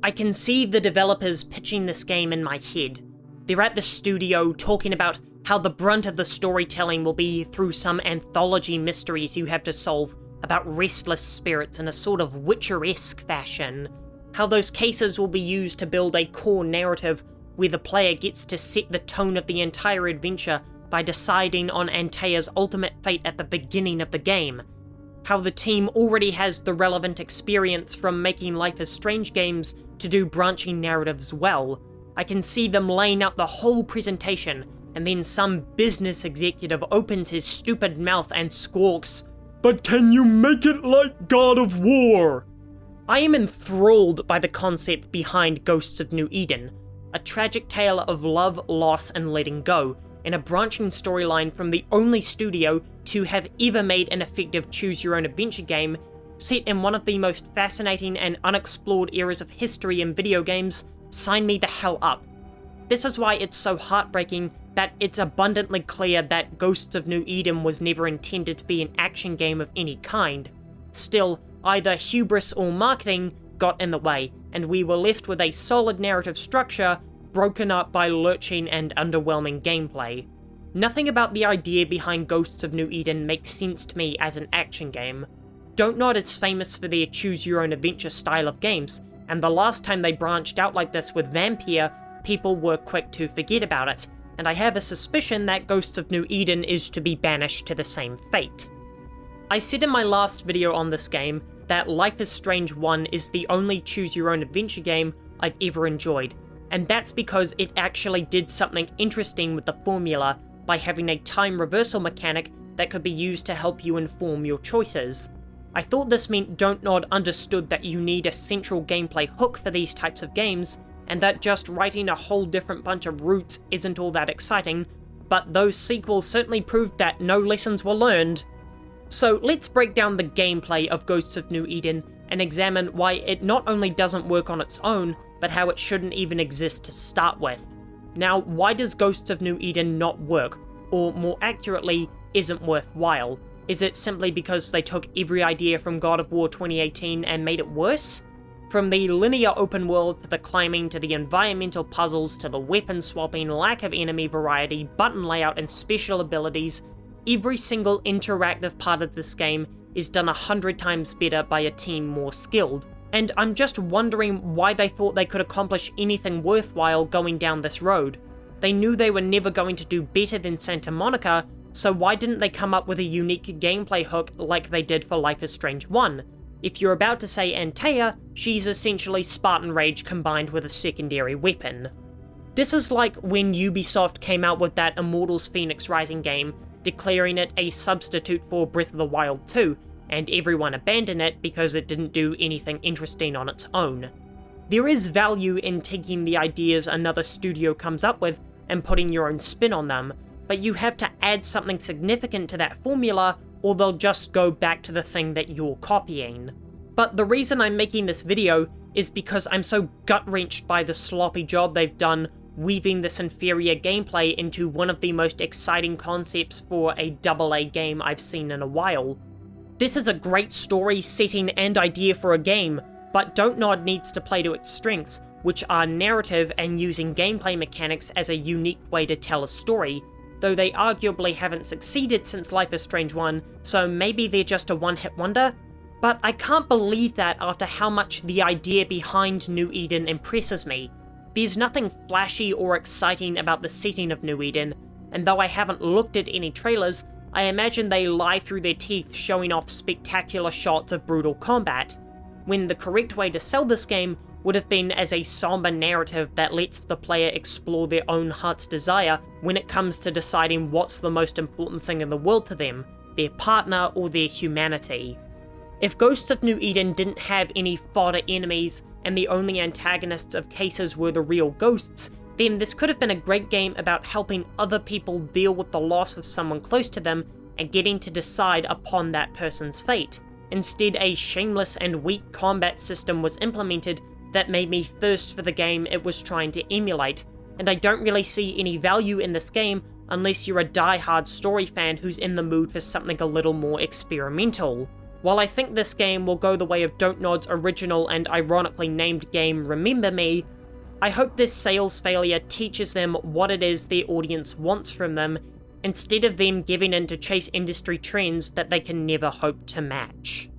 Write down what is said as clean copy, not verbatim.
I can see the developers pitching this game in my head. They're at the studio talking about how the brunt of the storytelling will be through some anthology mysteries you have to solve about restless spirits in a sort of Witcher-esque fashion. How those cases will be used to build a core narrative where the player gets to set the tone of the entire adventure by deciding on Antea's ultimate fate at the beginning of the game. How the team already has the relevant experience from making Life is Strange games to do branching narratives well. I can see them laying out the whole presentation, and then some business executive opens his stupid mouth and squawks, "But can you make it like God of War?" I am enthralled by the concept behind Ghosts of New Eden, a tragic tale of love, loss, and letting go, and a branching storyline from the only studio to have ever made an effective choose-your-own-adventure game, set in one of the most fascinating and unexplored eras of history in video games. Sign me the hell up. This is why it's so heartbreaking that it's abundantly clear that Ghosts of New Eden was never intended to be an action game of any kind. Still, either hubris or marketing got in the way, and we were left with a solid narrative structure broken up by lurching and underwhelming gameplay. Nothing about the idea behind Ghosts of New Eden makes sense to me as an action game. Dontnod is famous for their choose-your-own-adventure style of games, and the last time they branched out like this with Vampire, people were quick to forget about it, and I have a suspicion that Ghosts of New Eden is to be banished to the same fate. I said in my last video on this game that Life is Strange 1 is the only choose-your-own-adventure game I've ever enjoyed, and that's because it actually did something interesting with the formula by having a time reversal mechanic that could be used to help you inform your choices. I thought this meant Dontnod understood that you need a central gameplay hook for these types of games, and that just writing a whole different bunch of routes isn't all that exciting, but those sequels certainly proved that no lessons were learned. So let's break down the gameplay of Ghosts of New Eden and examine why it not only doesn't work on its own, but how it shouldn't even exist to start with. Now, why does Ghosts of New Eden not work, or more accurately, isn't worthwhile? Is it simply because they took every idea from God of War 2018 and made it worse? From the linear open world to the climbing to the environmental puzzles to the weapon swapping, lack of enemy variety, button layout, and special abilities, every single interactive part of this game is done 100 times better by a team more skilled. And I'm just wondering why they thought they could accomplish anything worthwhile going down this road. They knew they were never going to do better than Santa Monica, so why didn't they come up with a unique gameplay hook like they did for Life is Strange 1? If you're about to say Antea, she's essentially Spartan Rage combined with a secondary weapon. This is like when Ubisoft came out with that Immortals Phoenix Rising game, declaring it a substitute for Breath of the Wild 2, and everyone abandoned it because it didn't do anything interesting on its own. There is value in taking the ideas another studio comes up with and putting your own spin on them, but you have to add something significant to that formula, or they'll just go back to the thing that you're copying. But the reason I'm making this video is because I'm so gut-wrenched by the sloppy job they've done weaving this inferior gameplay into one of the most exciting concepts for a AA game I've seen in a while. This is a great story, setting, and idea for a game, but Dontnod needs to play to its strengths, which are narrative and using gameplay mechanics as a unique way to tell a story, though they arguably haven't succeeded since Life is Strange 1, so maybe they're just a one-hit wonder? But I can't believe that after how much the idea behind New Eden impresses me. There's nothing flashy or exciting about the setting of New Eden, and though I haven't looked at any trailers, I imagine they lie through their teeth showing off spectacular shots of brutal combat, when the correct way to sell this game would have been as a somber narrative that lets the player explore their own heart's desire when it comes to deciding what's the most important thing in the world to them, their partner or their humanity. If Ghosts of New Eden didn't have any fodder enemies, and the only antagonists of cases were the real ghosts, then this could have been a great game about helping other people deal with the loss of someone close to them and getting to decide upon that person's fate. Instead, a shameless and weak combat system was implemented that made me thirst for the game it was trying to emulate, and I don't really see any value in this game unless you're a die-hard story fan who's in the mood for something a little more experimental. While I think this game will go the way of Dontnod's original and ironically named game Remember Me, I hope this sales failure teaches them what it is their audience wants from them, instead of them giving in to chase industry trends that they can never hope to match.